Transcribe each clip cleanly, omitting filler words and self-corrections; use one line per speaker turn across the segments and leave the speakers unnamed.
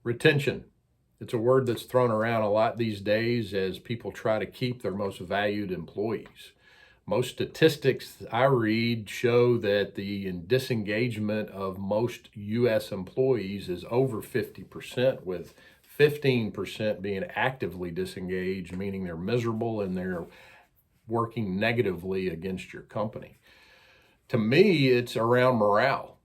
Retention. It's a word that's thrown around a lot these days as people try to keep their most valued employees. Most statistics I read show that the disengagement of most U.S. employees is over 50%, with 15% being actively disengaged, meaning they're miserable and they're working negatively against your company. To me, it's around morale,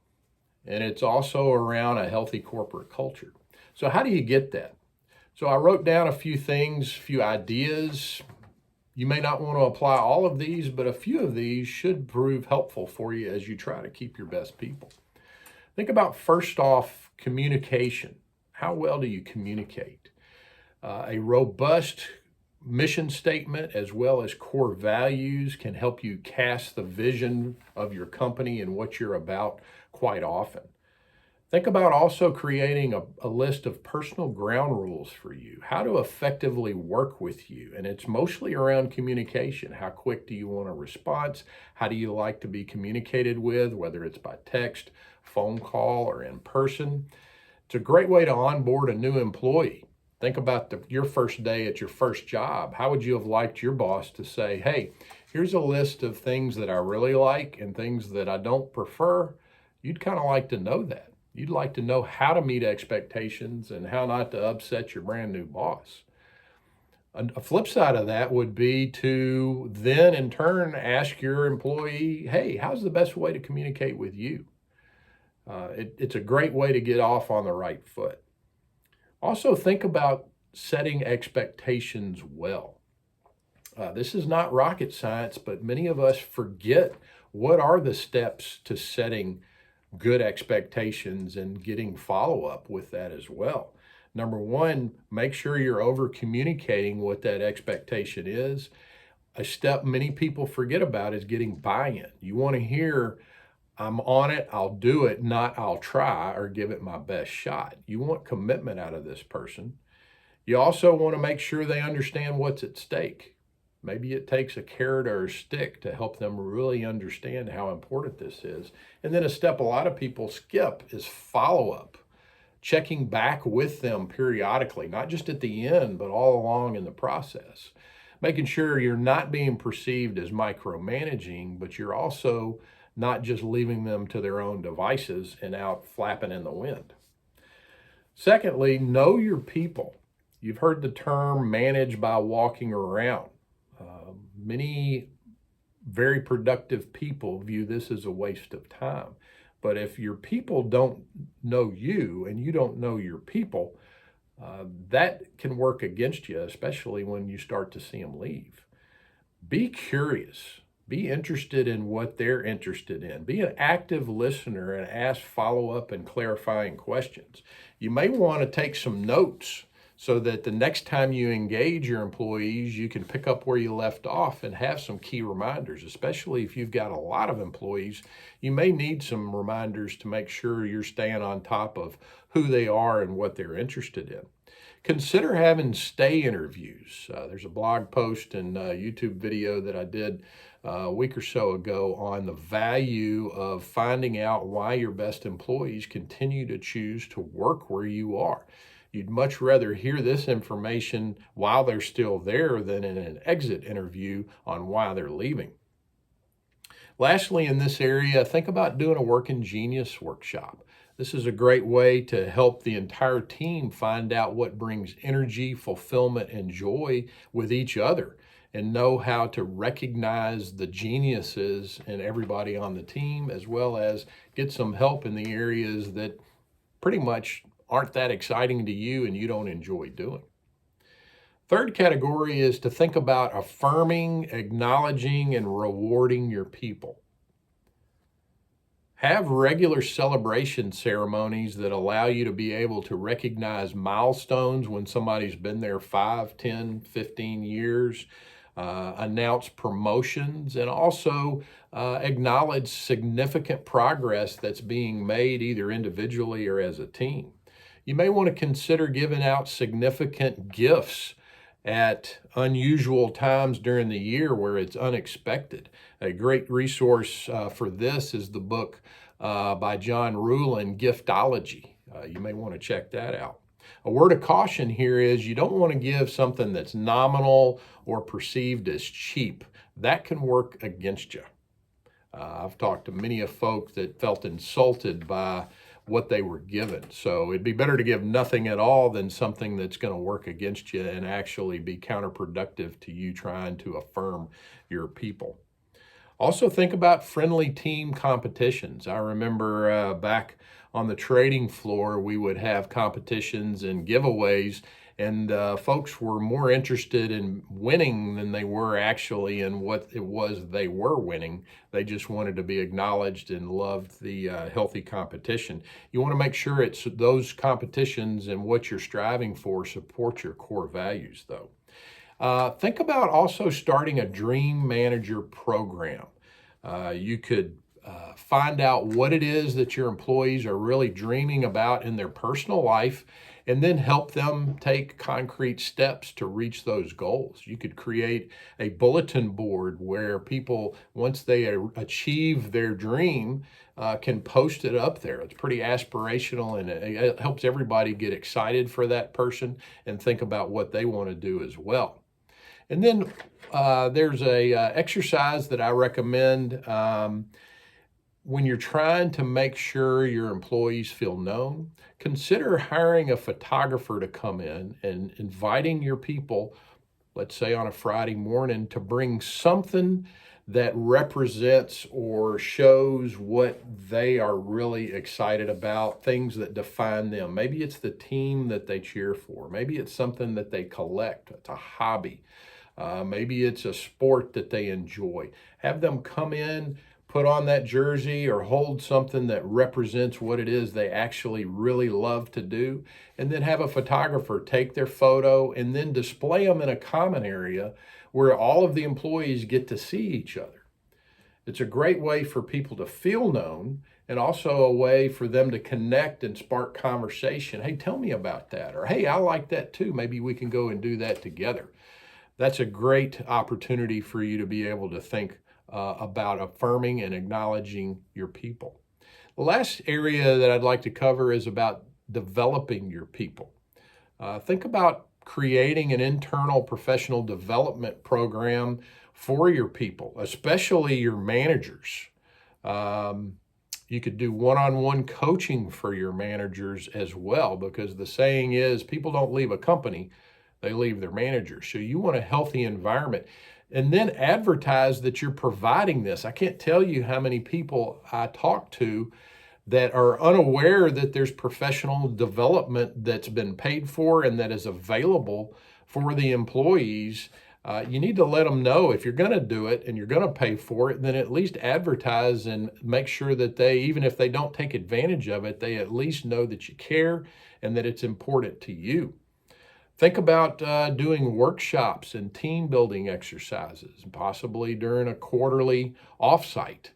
and it's also around a healthy corporate culture. So, how do you get that? So, I wrote down a few things, a few ideas. You may not want to apply all of these, but a few of these should prove helpful for you as you try to keep your best people. Think about, first off, communication. How well do you communicate? A robust mission statement as well as core values can help you cast the vision of your company and what you're about quite often. Think about also creating a list of personal ground rules for you, how to effectively work with you. And it's mostly around communication. How quick do you want a response? How do you like to be communicated with, whether it's by text, phone call, or in person? It's a great way to onboard a new employee. Think about your first day at your first job. How would you have liked your boss to say, hey, here's a list of things that I really like and things that I don't prefer? You'd kind of like to know that. You'd like to know how to meet expectations and how not to upset your brand new boss. A flip side of that would be to then in turn ask your employee, hey, how's the best way to communicate with you? It's a great way to get off on the right foot. Also, think about setting expectations well. This is not rocket science, but many of us forget what are the steps to setting good expectations and getting follow up with that as well. Number one, make sure you're over communicating what that expectation is. A step many people forget about is getting buy in. You want to hear, I'm on it, I'll do it, not I'll try or give it my best shot. You want commitment out of this person. You also want to make sure they understand what's at stake. Maybe it takes a carrot or a stick to help them really understand how important this is. And then a step a lot of people skip is follow up, checking back with them periodically, not just at the end, but all along in the process. Making sure you're not being perceived as micromanaging, but you're also not just leaving them to their own devices and out flapping in the wind. Secondly, know your people. You've heard the term manage by walking around. Many very productive people view this as a waste of time. But if your people don't know you and you don't know your people, that can work against you, especially when you start to see them leave. Be curious. Be interested in what they're interested in. Be an active listener and ask follow-up and clarifying questions. You may want to take some notes so that the next time you engage your employees, you can pick up where you left off and have some key reminders, especially if you've got a lot of employees. You may need some reminders to make sure you're staying on top of who they are and what they're interested in. Consider having stay interviews. There's a blog post and YouTube video that I did a week or so ago on the value of finding out why your best employees continue to choose to work where you are. You'd much rather hear this information while they're still there than in an exit interview on why they're leaving. Lastly, in this area, think about doing a Working Genius workshop. This is a great way to help the entire team find out what brings energy, fulfillment, and joy with each other, and know how to recognize the geniuses in everybody on the team, as well as get some help in the areas that pretty much aren't that exciting to you and you don't enjoy doing. Third category is to think about affirming, acknowledging, and rewarding your people. Have regular celebration ceremonies that allow you to be able to recognize milestones when somebody's been there 5, 10, 15 years, announce promotions, and also acknowledge significant progress that's being made either individually or as a team. You may want to consider giving out significant gifts at unusual times during the year where it's unexpected. A great resource for this is the book by John Ruhlin, Giftology. You may want to check that out. A word of caution here is you don't want to give something that's nominal or perceived as cheap. That can work against you. I've talked to many of folks that felt insulted by what they were given. So it'd be better to give nothing at all than something that's going to work against you and actually be counterproductive to you trying to affirm your people. Also, think about friendly team competitions. I remember back on the trading floor, we would have competitions and giveaways, and folks were more interested in winning than they were actually in what it was they were winning. They just wanted to be acknowledged and loved the healthy competition. You want to make sure it's those competitions and what you're striving for support your core values, though. Think about also starting a dream manager program. You could find out what it is that your employees are really dreaming about in their personal life and then help them take concrete steps to reach those goals. You could create a bulletin board where people, once they achieve their dream, can post it up there. It's pretty aspirational and it helps everybody get excited for that person and think about what they want to do as well. And then there's a exercise that I recommend when you're trying to make sure your employees feel known. Consider hiring a photographer to come in and inviting your people, let's say on a Friday morning, to bring something that represents or shows what they are really excited about, things that define them. Maybe it's the team that they cheer for. Maybe it's something that they collect. It's a hobby. Maybe it's a sport that they enjoy. Have them come in, put on that jersey or hold something that represents what it is they actually really love to do, and then have a photographer take their photo and then display them in a common area where all of the employees get to see each other. It's a great way for people to feel known and also a way for them to connect and spark conversation. Hey, tell me about that. Or, hey, I like that too. Maybe we can go and do that together. That's a great opportunity for you to be able to think about affirming and acknowledging your people. The last area that I'd like to cover is about developing your people. Think about creating an internal professional development program for your people, especially your managers. You could do one-on-one coaching for your managers as well, because the saying is people don't leave a company, they leave their managers. So you want a healthy environment. And then advertise that you're providing this. I can't tell you how many people I talk to that are unaware that there's professional development that's been paid for and that is available for the employees. You need to let them know if you're going to do it and you're going to pay for it, then at least advertise and make sure that they, even if they don't take advantage of it, they at least know that you care and that it's important to you. Think about doing workshops and team building exercises, possibly during a quarterly offsite.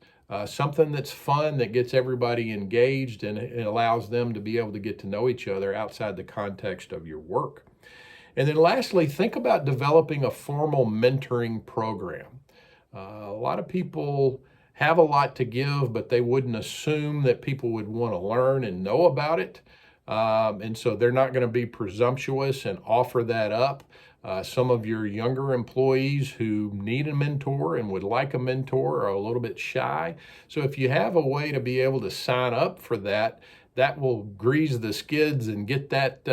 Something that's fun, that gets everybody engaged and it allows them to be able to get to know each other outside the context of your work. And then lastly, think about developing a formal mentoring program. A lot of people have a lot to give, but they wouldn't assume that people would want to learn and know about it. And so they're not going to be presumptuous and offer that up. Some of your younger employees who need a mentor and would like a mentor are a little bit shy. So if you have a way to be able to sign up for that, that will grease the skids and get that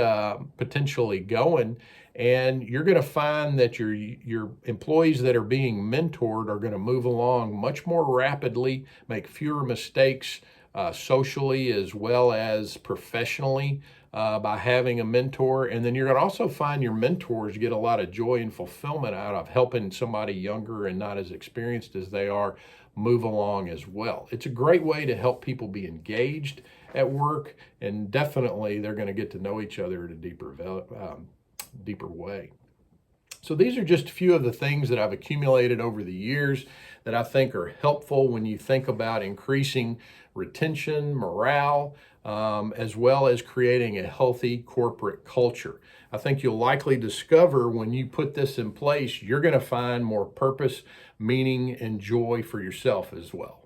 potentially going. And you're going to find that your employees that are being mentored are going to move along much more rapidly, make fewer mistakes, socially as well as professionally by having a mentor. And then you're going to also find your mentors get a lot of joy and fulfillment out of helping somebody younger and not as experienced as they are move along as well. It's a great way to help people be engaged at work, and definitely they're going to get to know each other at a deeper way. So these are just a few of the things that I've accumulated over the years that I think are helpful when you think about increasing retention, morale, as well as creating a healthy corporate culture. I think you'll likely discover when you put this in place, you're going to find more purpose, meaning, and joy for yourself as well.